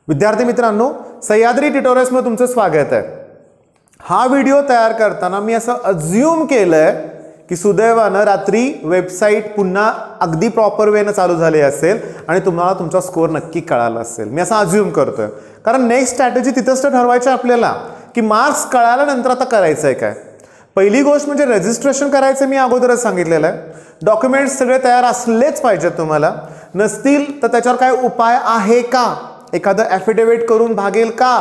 विद्यार्थी मित्रांनो, सह्याद्री ट्युटोरियल्समध्ये तुमचं स्वागत आहे। हा व्हिडिओ तयार करताना मी असं अज्यूम केलंय की सुदैवानं रात्री वेबसाईट पुन्हा अगदी प्रॉपर वेने चालू झाली असेल आणि तुम्हाला तुमचा स्कोर नक्की कळाला असेल। मी असं अज्यूम करतोय कारण नेक्स्ट स्ट्रॅटेजी तिथंच ठरवायची आपल्याला की मार्क्स कळाल्यानंतर आता करायचंय काय। पहिली गोष्ट म्हणजे रजिस्ट्रेशन करायचं, मी अगोदरच सांगितलेलं आहे। डॉक्युमेंट्स सगळे तयार असलेच पाहिजेत, तुम्हाला नसतील तर त्याच्यावर काय उपाय आहे का, एखादं ॲफिडेविट करून भागेल का,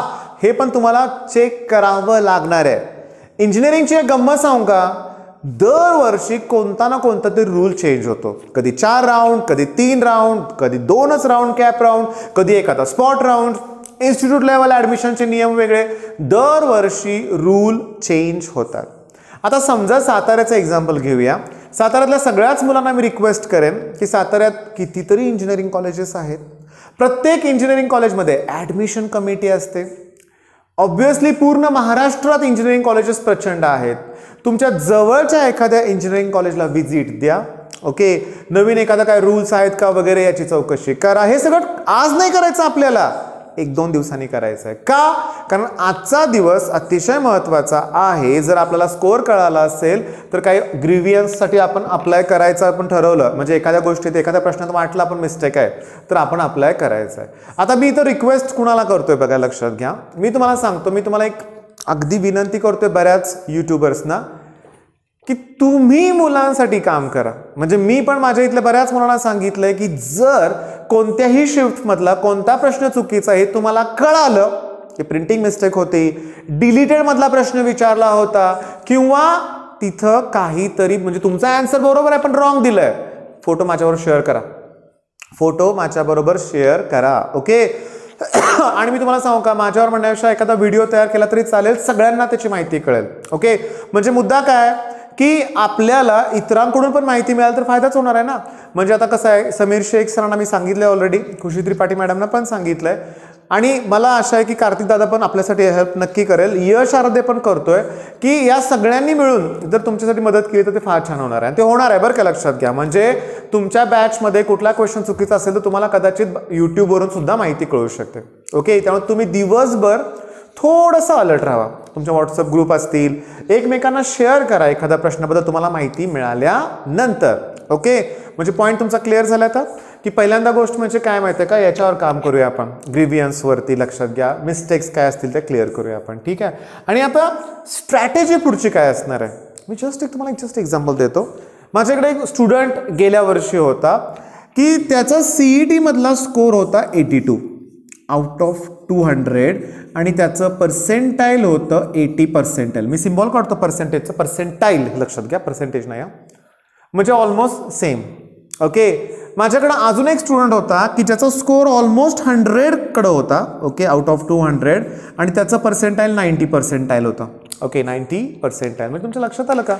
हे पण तुम्हाला चेक करावं लागणार आहे। इंजिनिअरिंगची एक गंमत सांगू का, दरवर्षी कोणता ना कोणता तरी रूल चेंज होतो। कधी 4 राउंड, कधी 3 राउंड, कधी 2च राउंड कॅप राउंड, कधी एखादा स्पॉट राउंड, इन्स्टिट्यूट लेवल ॲडमिशनचे नियम वेगळे, दरवर्षी रूल चेंज होतात। आता समजा साताऱ्याचं एक्झाम्पल घेऊया। साताऱ्यातल्या सगळ्याच मुलांना मी रिक्वेस्ट करेन की साताऱ्यात कितीतरी इंजिनिअरिंग कॉलेजेस आहेत, प्रत्येक इंजिनिअरिंग कॉलेजमध्ये ॲडमिशन कमिटी असते। ऑब्व्हियसली पूर्ण महाराष्ट्रात इंजिनिअरिंग कॉलेजेस प्रचंड आहेत। तुमच्या जवळच्या एखाद्या इंजिनिअरिंग कॉलेजला व्हिजिट द्या, ओके। नवीन एखादा काय रूल्स आहेत का वगैरे याची चौकशी करा। हे सगळं आज नाही करायचं, आपल्याला 1-2 दिवसांनी करायचं आहे। का? कारण आजचा दिवस अतिशय महत्त्वाचा आहे। जर आपल्याला स्कोर कळाला असेल तर काही ग्रीव्हियन्ससाठी आपण अप्लाय करायचं आपण ठरवलं, म्हणजे एखाद्या गोष्टीत एखाद्या प्रश्नात वाटलं आपण मिस्टेक आहे तर आपण अप्लाय करायचं आहे। आता मी इथं रिक्वेस्ट कुणाला करतोय बघा, लक्षात घ्या। मी तुम्हाला सांगतो, मी तुम्हाला एक अगदी विनंती करतोय बऱ्याच यूट्यूबर्सना की तुम्ही मुलांसाठी काम करा। म्हणजे मी पण माझ्या इथल्या बऱ्याच मुलांना सांगितलंय की जर कोणत्याही शिफ्ट मधला कोणता प्रश्न चुकीचा आहे तुम्हाला कळालं की प्रिंटिंग मिस्टेक होती, डिलीटेड मधला प्रश्न विचारला होता किंवा तिथं काहीतरी म्हणजे तुमचा आन्सर बरोबर आहे पण रॉंग दिलंय, फोटो माझ्याबरोबर शेअर करा, फोटो माझ्याबरोबर शेअर करा, ओके। आणि मी तुम्हाला सांगू का, माझ्यावर म्हणण्यापेक्षा एखादा व्हिडिओ तयार केला तरी चालेल, सगळ्यांना त्याची माहिती कळेल, ओके। म्हणजे मुद्दा काय की आपल्याला इतरांकडून पण माहिती मिळाली तर फायदाच होणार आहे ना। म्हणजे आता कसं आहे, समीर शेख सरांना मी सांगितलंय ऑलरेडी, खुशी त्रिपाठी मॅडमना पण सांगितलंय आणि मला आशा आहे की कार्तिक दादा पण आपल्यासाठी हेल्प नक्की करेल, यश आराध्य पण करतोय की या सगळ्यांनी मिळून जर तुमच्यासाठी मदत केली तर ते फार छान होणार आहे। ते होणार आहे बरं का, लक्षात घ्या। म्हणजे तुमच्या बॅचमध्ये कुठला क्वेश्चन चुकीचा असेल तर तुम्हाला कदाचित यूट्यूबवरून सुद्धा माहिती कळू शकते, ओके। त्यामुळे तुम्ही दिवसभर थोडंसं अलर्ट राहा, तुमच्या व्हॉट्सअप ग्रुप असतील, एकमेकांना शेअर करा एखाद्या प्रश्नाबद्दल तुम्हाला माहिती मिळाल्यानंतर, ओके। म्हणजे पॉईंट तुमचा क्लिअर झाला आता की पहिल्यांदा गोष्ट म्हणजे काय माहिती आहे का, याच्यावर काम करूया आपण, ग्रीव्हियन्सवरती, लक्षात घ्या। मिस्टेक्स काय असतील ते क्लिअर करूया आपण, ठीक आहे। आणि आता स्ट्रॅटेजी पुढची काय असणार आहे, मी तुम्हाला एक्झाम्पल देतो। माझ्याकडे एक स्टुडंट गेल्या वर्षी होता की त्याचा CET मधला स्कोर होता 82 आउट ऑफ 200 आणि त्याचं पर्सेंटाईल होतं 80%। मी सिम्बॉल काढतो पर्सेंटेजचं, पर्सेंटाईल लक्षात घ्या, पर्सेंटेज नाही, म्हणजे ऑलमोस्ट सेम, ओके। माझ्याकडे अजून एक स्टुडंट होता की ज्याचा स्कोर ऑलमोस्ट 100 कडे होता, ओके, आउट ऑफ 200 आणि त्याचं पर्सेंटाईल 90% होतं, ओके, 90%। म्हणजे तुमच्या लक्षात आलं का,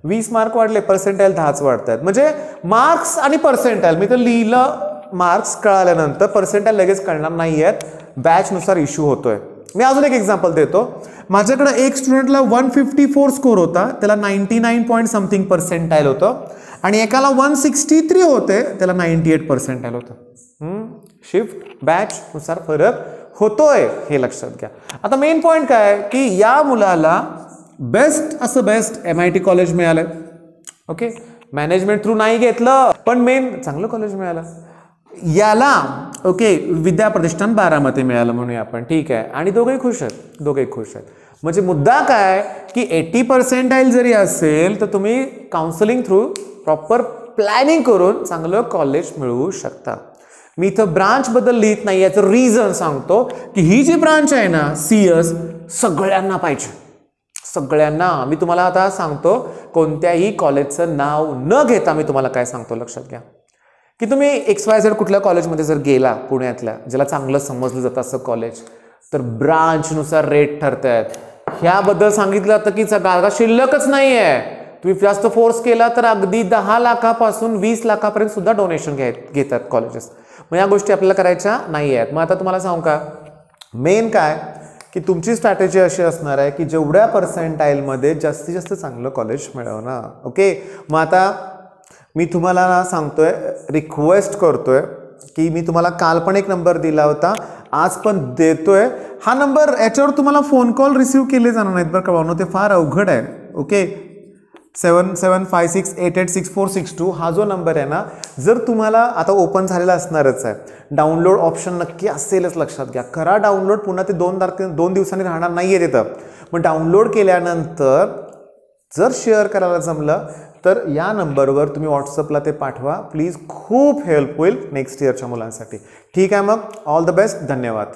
20 मार्क वाढले, पर्सेंटाईल 10च वाढतात। म्हणजे मार्क्स आणि पर्सेंटाईल, मी तर लिहिलं मार्क्स कळाल्यानंतर पर्सेंटाईल लगेच कळणार नाही आहेत, बॅचनुसार इश्यू होतोय। मी अजून एक एक्झाम्पल देतो। माझ्याकडे एक स्टुडंटला 154 स्कोर होता, त्याला 99 पॉईंट समथिंग पर्सेंटाईल होतं आणि एकाला 163 होते, त्याला 98% होतं। शिफ्ट बॅच नुसार फरक होतोय, हे लक्षात घ्या। आता मेन पॉईंट काय की या मुलाला बेस्ट MIT कॉलेज मिळालं, ओके। मॅनेजमेंट थ्रू नाही घेतलं पण मेन चांगलं कॉलेज मिळालं याला, ओके। विद्याप्रतिष्ठान बारामती मिळालं म्हणूया आपण, ठीक आहे। आणि दोघेही खुश आहेत, म्हणजे मुद्दा काय की 80% जरी असेल तर तुम्ही काउन्सिलिंग थ्रू प्रॉपर प्लॅनिंग करून चांगलं कॉलेज मिळवू शकता। मी इथं ब्रांच बद्दल लिहित नाही, याचं रिझन सांगतो की ही जी ब्रांच आहे ना CS, सगळ्यांना पाहिजे, सगळ्यांना। मी तुम्हाला आता सांगतो, कोणत्याही कॉलेजचं नाव न घेता मी तुम्हाला काय सांगतो, लक्षात घ्या की तुम्ही XYZ कुठल्या कॉलेजमध्ये जर गेला पुण्यातल्या, ज्याला चांगलं समजलं जातं असं कॉलेज, तर ब्रांचनुसार रेट ठरतायत। ह्याबद्दल सांगितलं जातं की जागा शिल्लकच नाही आहे, तुम्ही जास्त फोर्स केला तर अगदी 10 लाखापासून 20 लाखापर्यंत सुद्धा डोनेशन घेतात कॉलेजेस। मग या गोष्टी आपल्याला करायच्या नाही आहेत। मग आता तुम्हाला सांगू का, मेन काय की तुमची स्ट्रॅटेजी अशी असणार आहे की जेवढ्या पर्सेंटाईलमध्ये जास्तीत जास्त चांगलं कॉलेज मिळवणं, ओके। मग आता मी तुम्हाला सांगतोय, रिक्वेस्ट करतोय की मी तुम्हाला काल पण एक नंबर दिला होता, आज पण देतोय. हा नंबर, याच्यावर तुम्हाला फोन कॉल रिसीव्ह केले जाणार नाहीत बरं का भावनो, ते फार अवघड आहे. ओके, 7756886462 हा जो नंबर आहे ना, जर तुम्हाला आता ओपन झालेला असणारच आहे, डाउनलोड ऑप्शन नक्की असेलच, लक्षात घ्या. करा डाउनलोड, पुन्हा ते 2 दिवसांनी राहणार नाही आहे तिथं. मग डाउनलोड केल्यानंतर जर शेअर करायला जमलं तर या नंबरवर तुम्ही व्हॉट्सअपला ते पाठवा प्लीज. खूप हेल्प होईल नेक्स्ट इयरच्या मुलांसाठी. ठीक आहे, मग ऑल द बेस्ट, धन्यवाद.